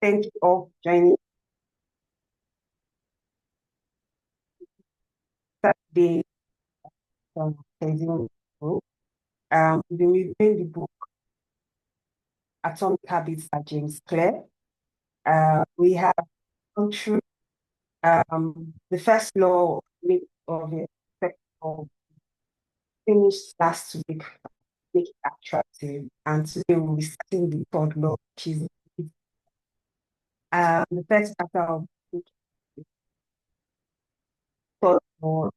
Thank you all for joining Saturday from Amazing Book. We've been reviewing the book Atomic Habits by James Clear. We have gone through the first law of the effect of finished last week, make it attractive. And today we'll be starting the third law, which is the first chapter of the third law,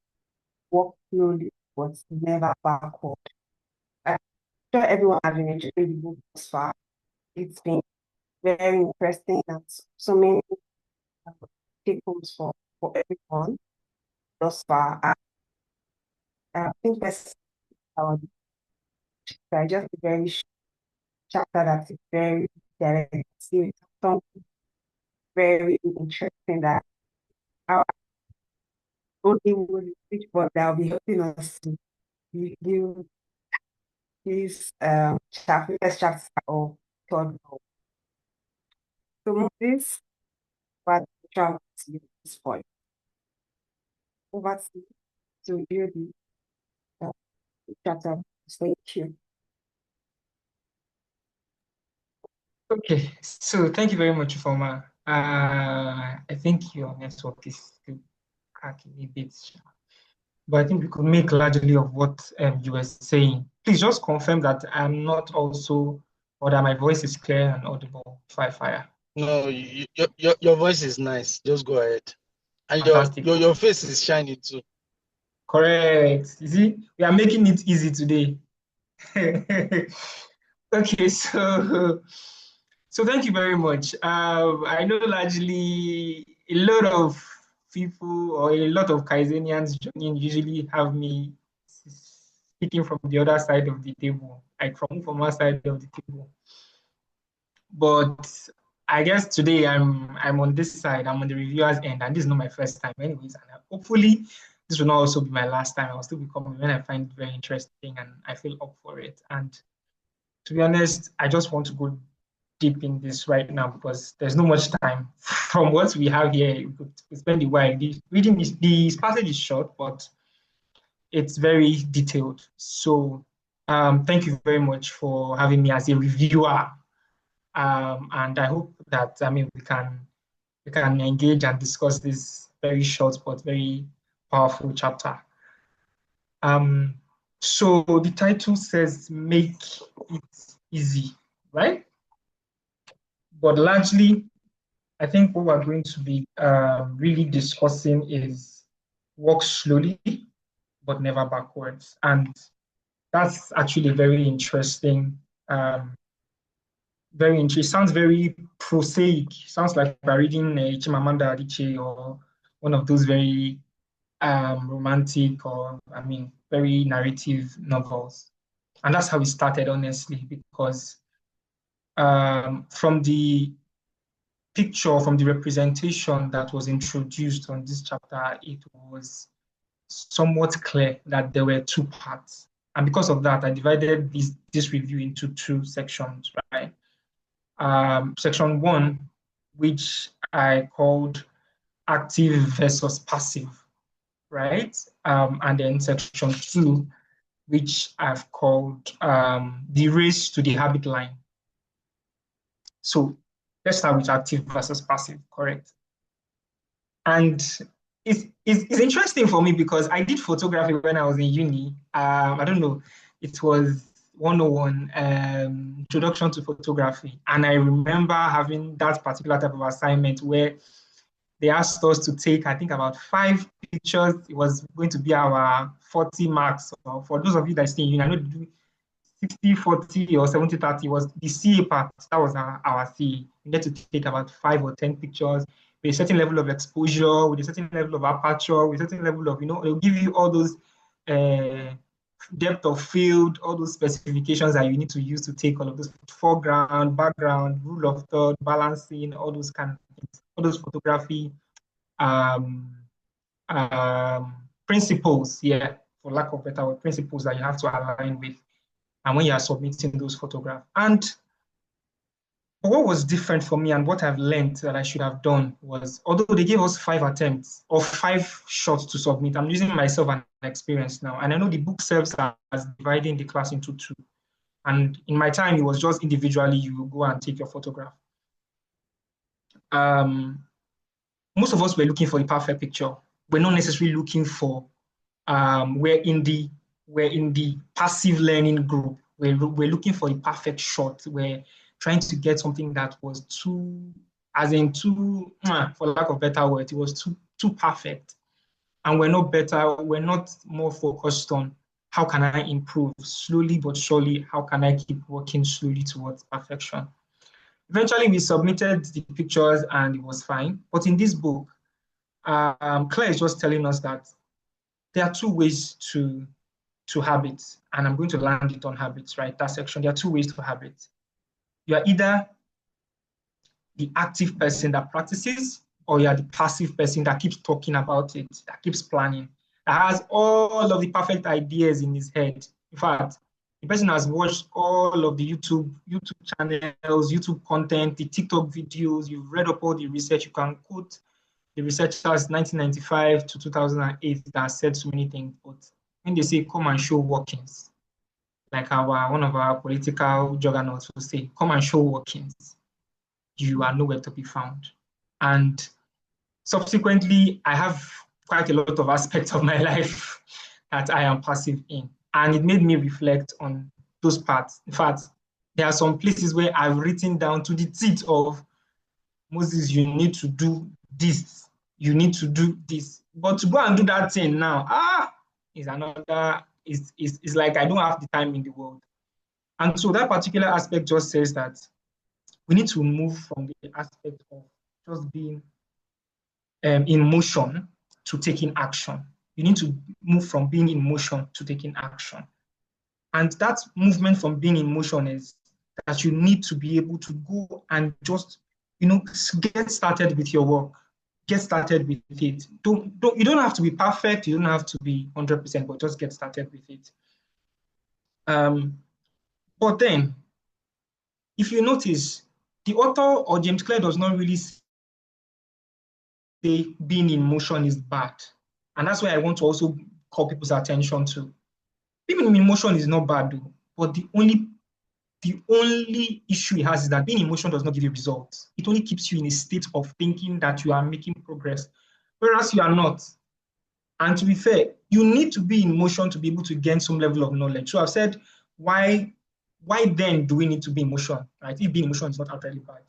walk slowly, but never backward. I'm sure everyone has been enjoying the book thus far. It's been very interesting and so many take homes for everyone thus far. I think that's our just a very short chapter that's very direct. It's something very interesting that our only would reach, but that will be helping us to review this chapter, first chapter of third book. So this what travel to you at this point. Over to you to review the chapter. Thank you. Okay, so thank you very much, Foma. I think your network is still cracking a bit, but I think we could make largely of what you were saying. Please just confirm that I'm not also, or that my voice is clear and audible if I fire. No, your voice is nice. Just go ahead. And Fantastic. your face is shiny too. Correct. You see, we are making it easy today. Okay, so thank you very much. I know largely a lot of people or a lot of Kaizenians joining usually have me speaking from the other side of the table, like from our side of the table. But I guess today I'm on this side, I'm on the reviewer's end, and this is not my first time anyways. And hopefully this will not also be my last time. I'll still be coming when I find it very interesting and I feel up for it. And to be honest, I just want to go deep in this right now because there's no much time. From what we have here, we could spend a while. Reading this passage is short, but it's very detailed. So thank you very much for having me as a reviewer. And I hope that we can engage and discuss this very short but very powerful chapter. So the title says "Make it easy," right? But largely, I think what we're going to be really discussing is walk slowly but never backwards, and that's actually very interesting. Very interesting. Sounds very prosaic. Sounds like we're reading Chimamanda Adichie or one of those very romantic or, very narrative novels. And that's how it started, honestly, because from the picture, from the representation that was introduced on this chapter, it was somewhat clear that there were two parts. And because of that, I divided this review into two sections, right? Section 1, which I called active versus passive, right? And then section 2, which I've called the race to the habit line. So let's start with active versus passive, correct? And it's interesting for me because I did photography when I was in uni. I don't know, it was 101 introduction to photography. And I remember having that particular type of assignment where they asked us to take, I think, about 5 pictures. It was going to be our 40 marks. So for those of you that stay in uni, I know they do 60, 40 or 70, 30 was the CA part. That was our CA. We had to take about 5 or 10 pictures with a certain level of exposure, with a certain level of aperture, with a certain level of, they'll give you all those depth of field, all those specifications that you need to use to take all of those foreground, background, rule of third, balancing, all those kind of things, all those photography um, principles, yeah, for lack of better word, principles that you have to align with and when you are submitting those photographs. And But what was different for me and what I've learned that I should have done was, although they gave us 5 attempts or 5 shots to submit, I'm using myself and experience now. And I know the book serves as dividing the class into 2. And in my time, it was just individually, you go and take your photograph. Most of us were looking for the perfect picture. We're not necessarily looking for, we're in the passive learning group. We're looking for a perfect shot. We're trying to get something that was too, for lack of better word, it was too perfect. And we're not more focused on how can I improve slowly but surely, how can I keep working slowly towards perfection. Eventually, we submitted the pictures and it was fine. But in this book, Claire is just telling us that there are 2 ways to habits, and I'm going to land it on habits, right? That section. There are 2 ways to habits. You are either the active person that practices, or you are the passive person that keeps talking about it, that keeps planning, that has all of the perfect ideas in his head. In fact, the person has watched all of the YouTube channels, YouTube content, the TikTok videos, you've read up all the research, you can quote the researchers 1995 to 2008 that said so many things, but when they say come and show workings, like one of our political juggernauts will say, come and show workings, you are nowhere to be found. And subsequently, I have quite a lot of aspects of my life that I am passive in. And it made me reflect on those parts. In fact, there are some places where I've written down to the teeth of, Moses, you need to do this. You need to do this. But to go and do that thing now, is another, is like I don't have the time in the world. And so that particular aspect just says that we need to move from the aspect of just being in motion to taking action. You need to move from being in motion to taking action. And that movement from being in motion is that you need to be able to go and just, get started with your work. Get started with it. You don't have to be perfect. You don't have to be 100%, but just get started with it. But then, if you notice, the author or James Clear does not really say being in motion is bad. And that's why I want to also call people's attention to. Being in motion is not bad, though, but the only issue it has is that being in motion does not give you results. It only keeps you in a state of thinking that you are making progress, whereas you are not. And to be fair, you need to be in motion to be able to gain some level of knowledge. So I've said, why then do we need to be in motion, right? If being in motion is not outrightly bad,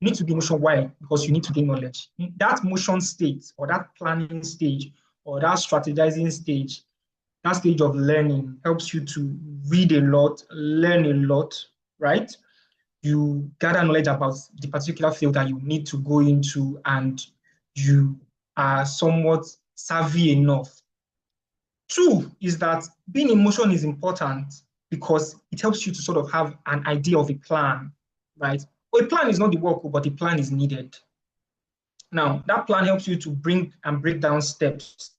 you need to be in motion. Why? Because you need to gain knowledge. That motion state, or that planning stage, or that strategizing stage, that stage of learning helps you to read a lot, learn a lot, right? You gather knowledge about the particular field that you need to go into, and you are somewhat savvy enough. 2 is that being in motion is important because it helps you to sort of have an idea of a plan, right? Well, a plan is not the work, but a plan is needed. Now, that plan helps you to bring and break down steps.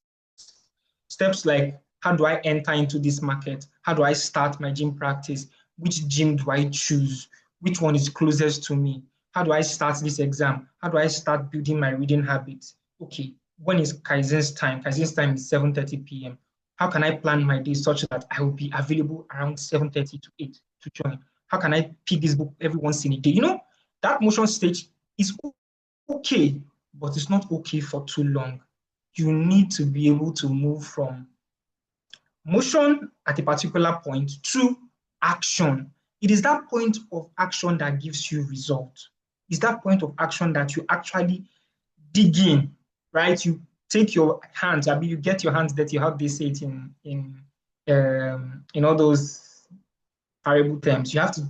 Steps like, how do I enter into this market? How do I start my gym practice? Which gym do I choose? Which one is closest to me? How do I start this exam? How do I start building my reading habits? Okay, when is Kaizen's time? Kaizen's time is 7:30 p.m. How can I plan my day such that I will be available around 7:30 to 8 to join? How can I pick this book every once in a day? That motion stage is okay, but it's not okay for too long. You need to be able to move from motion at a particular point to action. It is that point of action that gives you result. It's that point of action that you actually dig in, right? You take your hands, I mean, you get your hands dirty, how they say it in all those parable terms. You have to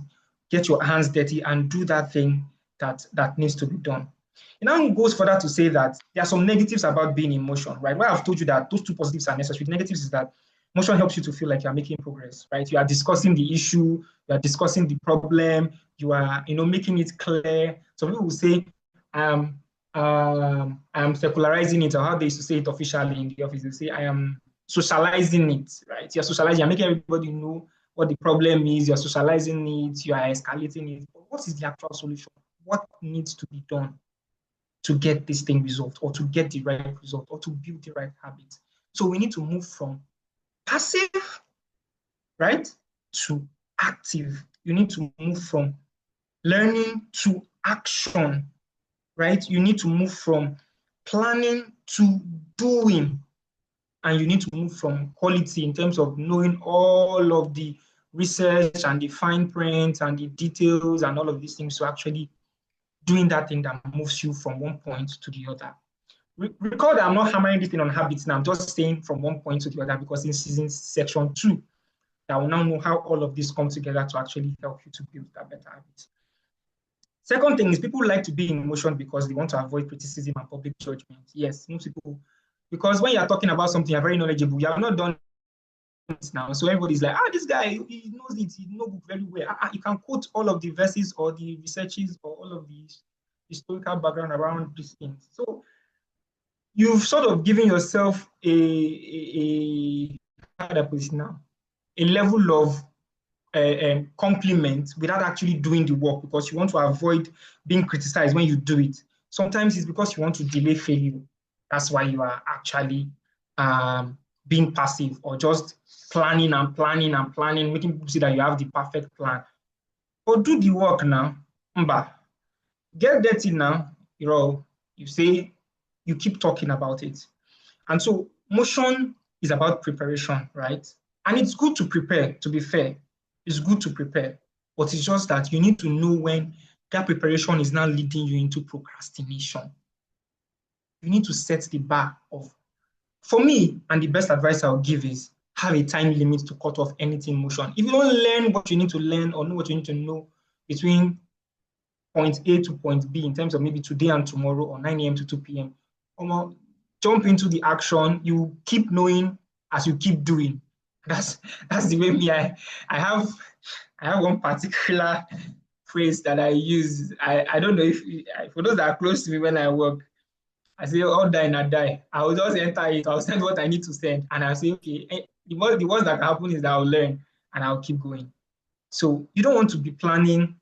get your hands dirty and do that thing that needs to be done. It now goes further to say that there are some negatives about being in motion, right? Well, I've told you that those 2 positives are necessary. The negatives is that motion helps you to feel like you're making progress, right? You are discussing the issue, you are discussing the problem, you are, making it clear. Some people will say, I'm secularizing it, or how they used to say it officially in the office. They say, I am socializing it, right? You're socializing, you're making everybody know what the problem is, you're socializing it, you are escalating it. But what is the actual solution? what needs to be done to get this thing resolved, or to get the right result, or to build the right habit. So we need to move from passive, right, to active. You need to move from learning to action, right? You need to move from planning to doing. And you need to move from quality in terms of knowing all of the research and the fine print and the details and all of these things, to actually doing that thing that moves you from one point to the other. Recall that I'm not hammering this thing on habits now. I'm just saying from one point to the other, because in section 2, I will now know how all of this come together to actually help you to build that better habit. Second thing is, people like to be in motion because they want to avoid criticism and public judgment. Yes, most people, because when you're talking about something, you're very knowledgeable. You have not done it now, so everybody's like, this guy, he knows it, he knows it very well. You can quote all of the verses or the researches or all of the historical background around these things. So you've sort of given yourself how do I put it now, a level of compliment without actually doing the work, because you want to avoid being criticized when you do it. Sometimes it's because you want to delay failure. That's why you are actually being passive, or just planning and planning and planning, making people see that you have the perfect plan. But do the work now. Get dirty now. You say, you keep talking about it. And so motion is about preparation, right? And it's good to prepare, to be fair. It's good to prepare, but it's just that you need to know when that preparation is now leading you into procrastination. You need to set the bar of, for me, and the best advice I'll give is, have a time limit to cut off anything in motion. If you don't learn what you need to learn, or know what you need to know between point A to point B, in terms of maybe today and tomorrow, or 9 a.m. to 2 p.m., jump into the action. You keep knowing as you keep doing. That's the way me. I have one particular phrase that I use. I don't know if for those that are close to me when I work, I say, "All die and die." I will just enter it. I'll send what I need to send, and I'll say, "Okay." The worst that can happen is that I'll learn and I'll keep going. So you don't want to be planning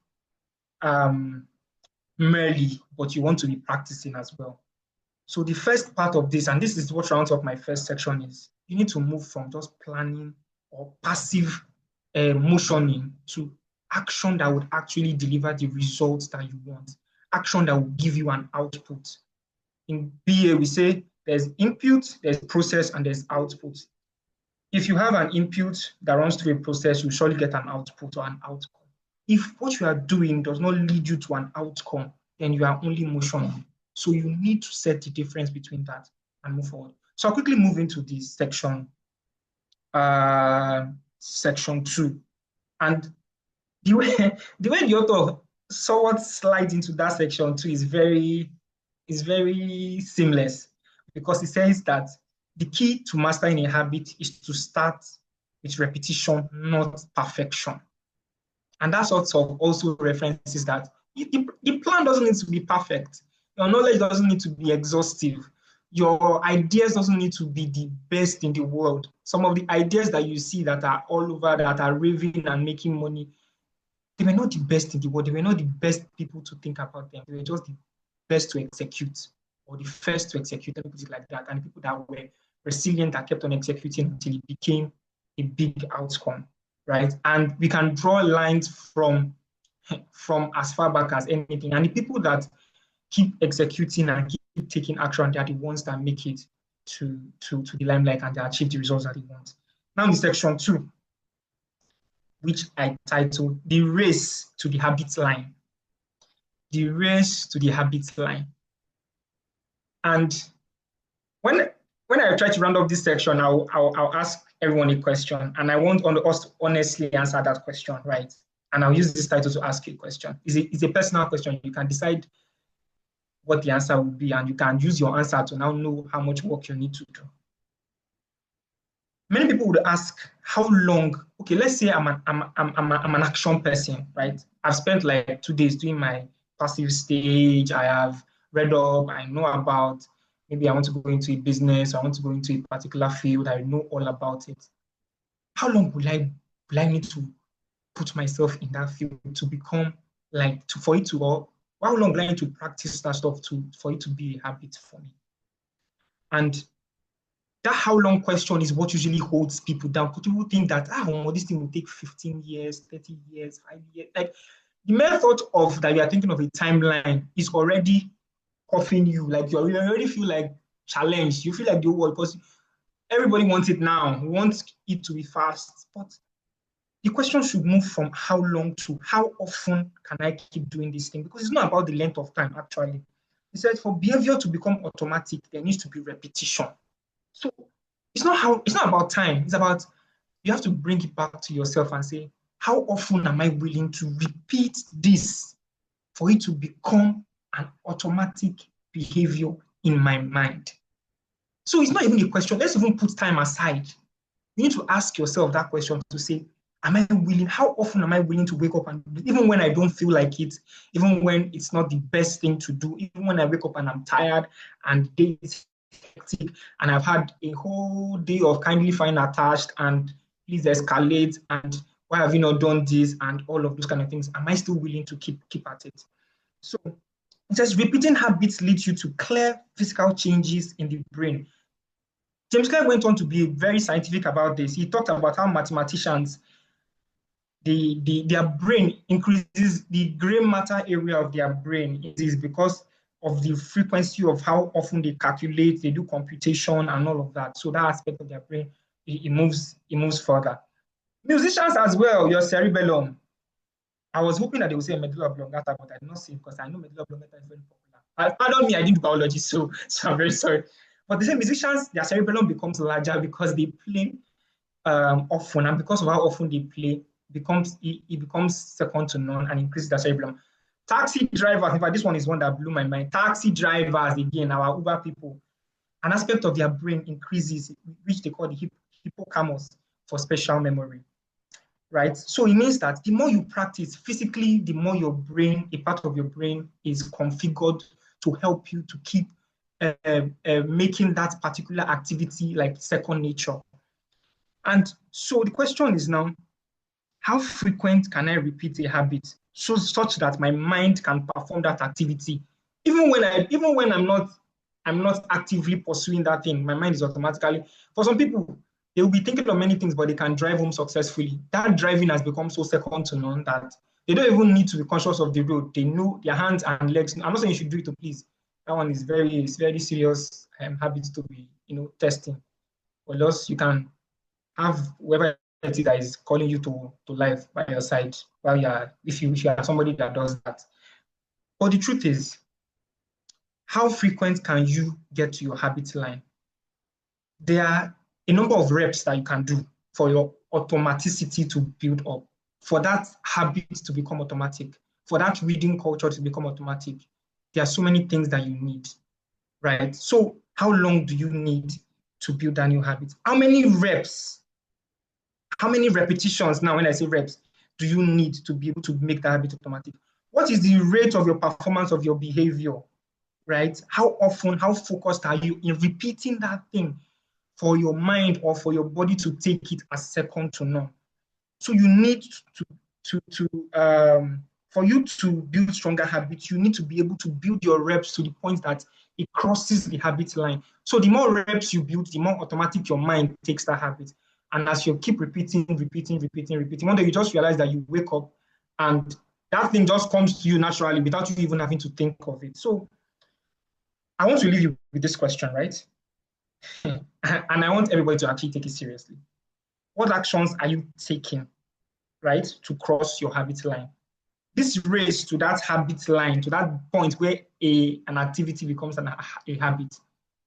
merely, but you want to be practicing as well. So the first part of this, and this is what rounds up my first section, is you need to move from just planning or passive motioning to action that would actually deliver the results that you want, action that will give you an output. In BA, we say there's input, there's process, and there's output. If you have an input that runs through a process, you surely get an output or an outcome. If what you are doing does not lead you to an outcome, then you are only motioning. So you need to set the difference between that and move forward. So I'll quickly move into this section, section 2. And the way the author somewhat slides into that section 2 is very seamless, because it says that the key to mastering a habit is to start with repetition, not perfection. And that sort of also references that the plan doesn't need to be perfect. Your knowledge doesn't need to be exhaustive. Your ideas doesn't need to be the best in the world. Some of the ideas that you see that are all over, that are raving and making money, they were not the best in the world. They were not the best people to think about them. They were just the best to execute, or the first to execute, let me put it like that. And the people that were resilient, that kept on executing until it became a big outcome, right? And we can draw lines from as far back as anything. And the people that keep executing and keep taking action, they are the ones that make it to the limelight, and they achieve the results that they want. Now in section 2, which I titled The Race to the Habit Line. The race to the habit line. And when I try to round up this section, I'll ask everyone a question, and I want us to honestly answer that question, right? And I'll use this title to ask you a question. It's a personal question. You can decide what the answer will be, and you can use your answer to now know how much work you need to do. Many people would ask, how long? Okay, let's say I'm an action person, right? I've spent like 2 days doing my passive stage. I have read up. I know about, maybe I want to go into a business. I want to go into a particular field. I know all about it. How long will I need to put myself in that field to become for it to How long do I need to practice that stuff for it to be a habit for me? And that how long question is what usually holds people down. Because people think that, this thing will take 15 years, 30 years, 5 years. Like the mere thought of that you are thinking of a timeline is already coughing you. Like you already feel like challenged. You feel like the whole world, because everybody wants it now. We want it to be fast. But the question should move from how long to how often can I keep doing this thing? Because it's not about the length of time, actually. He said for behavior to become automatic, there needs to be repetition. So it's not about time. It's about, you have to bring it back to yourself and say, how often am I willing to repeat this for it to become an automatic behavior in my mind? So it's not even a question. Let's even put time aside. You need to ask yourself that question to say, how often am I willing to wake up and do, even when I don't feel like it, even when it's not the best thing to do, even when I wake up and I'm tired and the day is hectic and I've had a whole day of kindly find attached and please escalate and why have you not done this and all of those kind of things, am I still willing to keep at it? So it says repeating habits leads you to clear physical changes in the brain. James Clear went on to be very scientific about this. He talked about how mathematicians, their brain increases, the gray matter area of their brain is because of the frequency of how often they calculate, they do computation and all of that. So that aspect of their brain, it moves further. Musicians as well, your cerebellum. I was hoping that they would say medulla oblongata, but I did not see it because I know medulla oblongata is very popular. Pardon me, I did biology, so I'm very sorry. But the same musicians, their cerebellum becomes larger because they play often, and because of how often they play, it becomes second to none and increases the cerebellum. Taxi drivers, in fact, this one is one that blew my mind. Taxi drivers, again, our Uber people, an aspect of their brain increases, which they call the hippocampus for special memory, right? So it means that the more you practice physically, the more your brain, a part of your brain is configured to help you to keep making that particular activity like second nature. And so the question is now, how frequent can I repeat a habit such that my mind can perform that activity? Even when I'm not actively pursuing that thing, my mind is automatically, for some people, they will be thinking of many things, but they can drive home successfully. That driving has become so second to none that they don't even need to be conscious of the road. They know their hands and legs. I'm not saying you should do it to please. That one is very serious habit to be, testing. Or else you can have whoever it is that is calling you to life by your side while if you are somebody that does that. But the truth is, how frequent can you get to your habit line? There are a number of reps that you can do for your automaticity to build up, for that habit to become automatic, for that reading culture to become automatic. There are so many things that you need, right? So how long do you need to build that new habit? How many reps, how many repetitions, now when I say reps, do you need to be able to make that habit automatic? What is the rate of your performance of your behavior, right? How often, how focused are you in repeating that thing for your mind or for your body to take it as second to none? So you need for you to build stronger habits, you need to be able to build your reps to the point that it crosses the habit line. So the more reps you build, the more automatic your mind takes that habit. And as you keep repeating, one day you just realize that you wake up and that thing just comes to you naturally without you even having to think of it. So I want to leave you with this question, right? And I want everybody to actually take it seriously. What actions are you taking, right, to cross your habit line? This race to that habit line, to that point where an activity becomes a habit,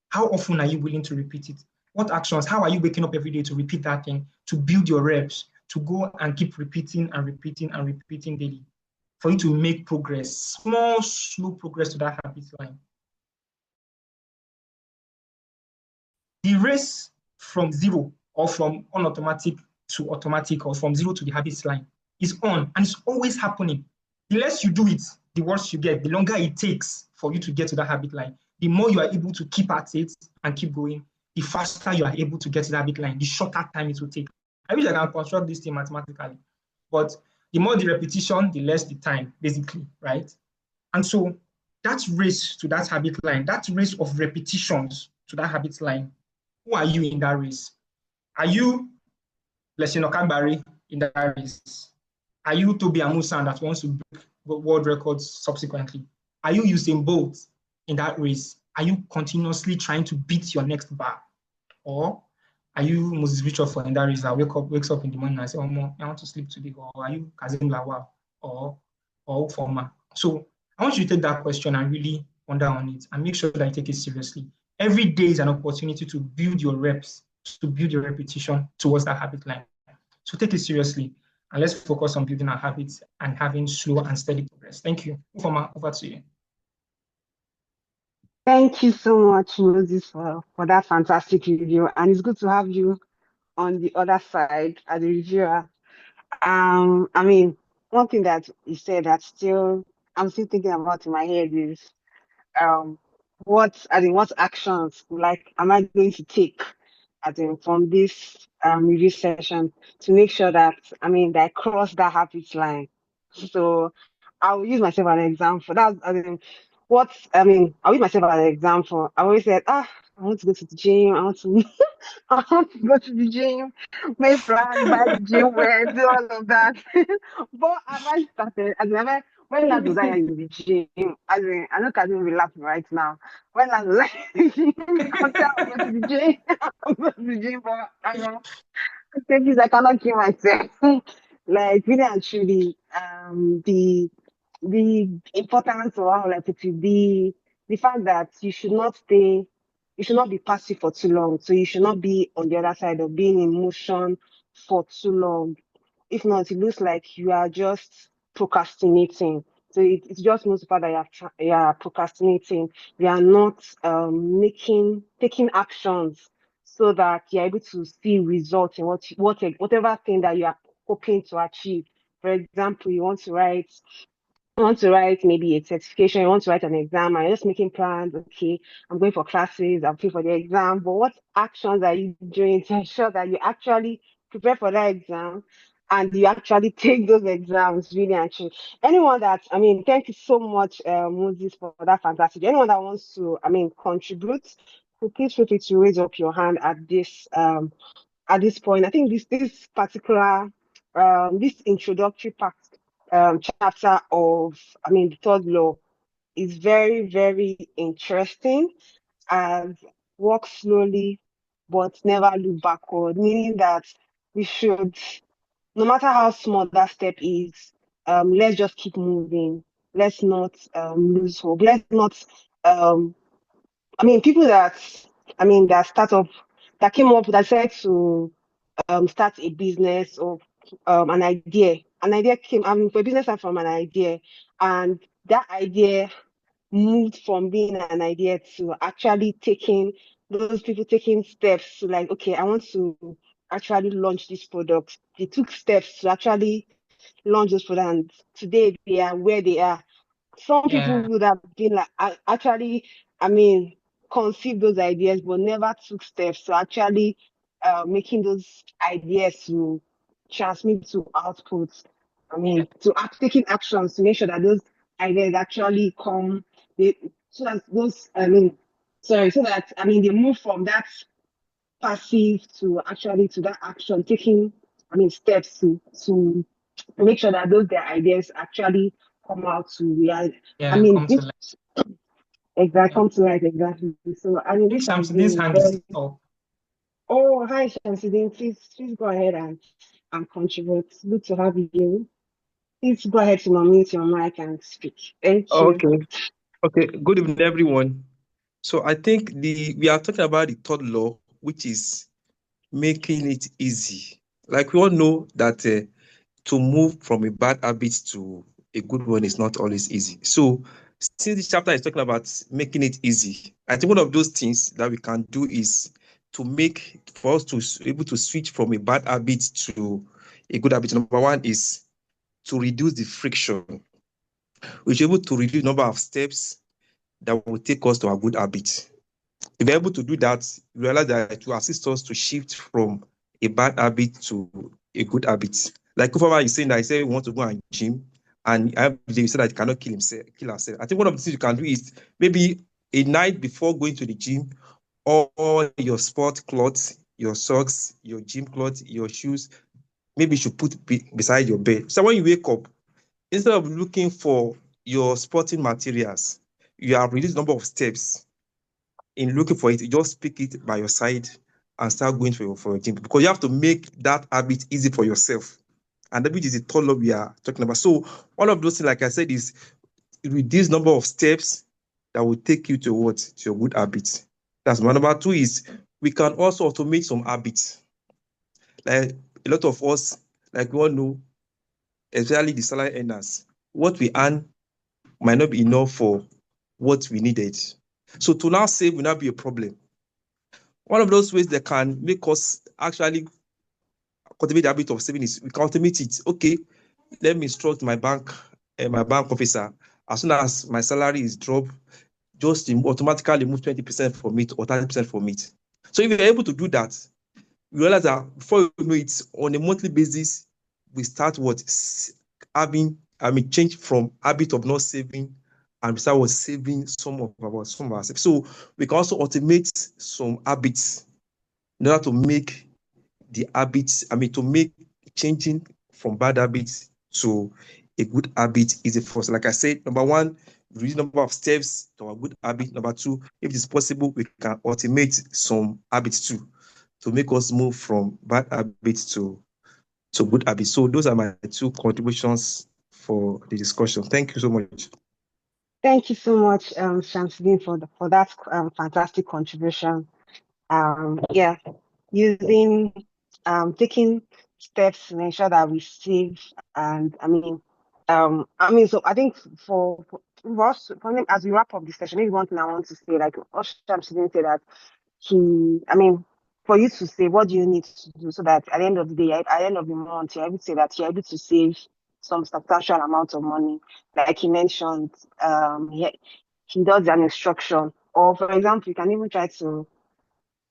how often are you willing to repeat it? What actions, how are you waking up every day to repeat that thing, to build your reps, to go and keep repeating daily for you to make progress, small, slow progress to that habit line? The race from zero or from unautomatic to automatic or from zero to the habit line is on and it's always happening. The less you do it, the worse you get. The longer it takes for you to get to that habit line, the more you are able to keep at it and keep going, the faster you are able to get to that habit line, the shorter time it will take. I wish I can construct this thing mathematically, but the more the repetition, the less the time, basically, right? And so that race to that habit line, that race of repetitions to that habit line, who are you in that race? Are you Blessing Okagbari in that race? Are you Toby Amusan that wants to break world records subsequently? Are you Usain Bolt in that race? Are you continuously trying to beat your next bar? Or are you Moses Richardson in that race that wakes up in the morning and says, oh, I want to sleep today? Or are you Kazim Lawal or Ufoma? So I want you to take that question and really ponder on it and make sure that you take it seriously. Every day is an opportunity to build your reps, to build your repetition towards that habit line. So take it seriously and let's focus on building our habits and having slow and steady progress. Thank you. Ufoma, over to you. Thank you so much, Moses, for that fantastic review. And it's good to have you on the other side as a reviewer. I mean, one thing that you said that I'm still thinking about in my head is what actions like am I going to take from this review session to make sure that that I cross that habit line. So I'll use myself as an example. I'll use myself as an example. I always said, I want to go to the gym. I want to I want to go to the gym, make plans, buy the gym wear, do all of that. But have I started? When last was I in the gym? I know Kazi will be laughing right now. When last was I in the gym? I'm telling I'll go to the gym. I'll go to the gym, but I know. Okay, please, I cannot kill myself. Like really and truly, the importance of how like it will be the fact that you should not be passive for too long. So you should not be on the other side of being in motion for too long. If not, it looks like you are just procrastinating. So it just means the fact that you are procrastinating. You are not taking actions so that you're able to see results in whatever thing that you are hoping to achieve. For example, you want to write maybe a certification, you want to write an exam, and you're just making plans, okay, I'm going for classes, I'm paying for the exam, but what actions are you doing to ensure that you actually prepare for that exam and you actually take those exams really and truly? Thank you so much, Moses, for that fantastic. Anyone that wants to, contribute, so please feel free to raise up your hand at this point. I think this particular this introductory part chapter of the third law is very, very interesting as walk slowly but never look backward, meaning that we should, no matter how small that step is, let's just keep moving. Let's not lose hope. Let's not people that start up that came up that said to start a business or an idea. An idea came, for a business and from an idea. And that idea moved from being an idea to actually taking steps to like, okay, I want to actually launch this product. They took steps to actually launch this product. And today they are where they are. Some people would have been like, actually, I mean, conceive those ideas, but never took steps to actually making those ideas to transmit to outputs. Taking actions to make sure that those ideas actually come. They, so that those, I mean, sorry, so that they move from that passive to actually to that action, taking, steps to make sure that those their ideas actually come out to reality. Come to life. Exactly, come to life, exactly. So this has been hand very... is up. Oh, hi, Shamsuddin. Please go ahead and contribute. Good to have you. Please go ahead to unmute your mic and speak. Thank you. Okay. Good evening, everyone. So I think we are talking about the third law, which is making it easy. Like we all know that to move from a bad habit to a good one is not always easy. So since this chapter is talking about making it easy, I think one of those things that we can do is for us to able to switch from a bad habit to a good habit. Number one is to reduce the friction. We should be able to reduce the number of steps that will take us to a good habit. If we're able to do that, we realize that it will assist us to shift from a bad habit to a good habit. Like Kufama is saying that I say we want to go and gym, and you said that you cannot kill herself. I think one of the things you can do is maybe a night before going to the gym, all your sport clothes, your socks, your gym clothes, your shoes, maybe you should put beside your bed. So when you wake up, instead of looking for your sporting materials, you have reduced the number of steps in looking for it. You just pick it by your side and start going for your gym, because you have to make that habit easy for yourself. And that is the third law we are talking about. So all of those things, like I said, is reduce number of steps that will take you to what? To your good habits. That's one. Number two is we can also automate some habits. Like a lot of us, like we all know, especially the salary earners, what we earn might not be enough for what we needed. So to now save will not be a problem. One of those ways that can make us actually cultivate the habit of saving is we can automate it. Okay, let me instruct my bank officer, as soon as my salary is dropped, just automatically move 20% from it or 30% from it. So if you're able to do that, you realize that before you know it, on a monthly basis, we start change from habit of not saving, and we start saving some of ourselves. So we can also automate some habits in order to make the habits, to make changing from bad habits to a good habit easy for us. Like I said, number one, reduce the number of steps to our good habit. Number two, if it is possible, we can automate some habits too, to make us move from bad habits to good habits. So those are my two contributions for the discussion. Thank you so much. Thank you so much, Shamsuddin, for that fantastic contribution. Yeah, using taking steps to ensure that we save, and so I think for us, as we wrap up this session, maybe one thing I want to say, like Shamsuddin said, that for you to save, what do you need to do so that at the end of the day, at the end of the month, you're able to say that you're able to save some substantial amount of money? Like he mentioned, he does an instruction, or for example, you can even try to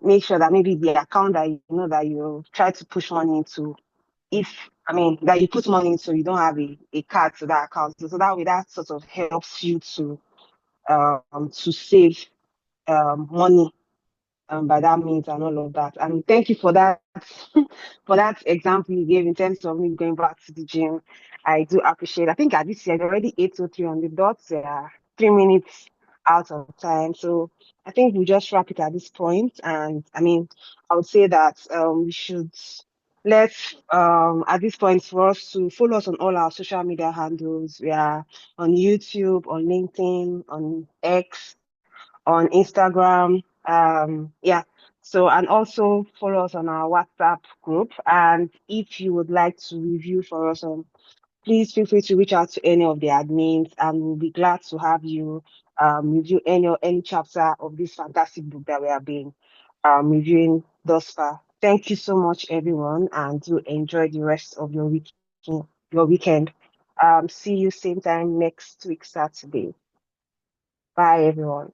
make sure that maybe the account that you know that you try to push money into, that you put money into, you don't have a card to that account. So that way, that sort of helps you to save money by that means and all of that. And thank you for that for that example you gave in terms of me going back to the gym. I do appreciate. I think at this year it's already 8:03 on the dot. 3 minutes out of time. So I think we just wrap it at this point. And I would say that we should let's at this point for us to follow us on all our social media handles. We are on YouTube, on LinkedIn, on X, on Instagram. Yeah. So, and also follow us on our WhatsApp group. And if you would like to review for us, please feel free to reach out to any of the admins, and we'll be glad to have you review any chapter of this fantastic book that we have been reviewing thus far. Thank you so much, everyone, and do enjoy the rest of your weekend. See you same time next week, Saturday. Bye, everyone.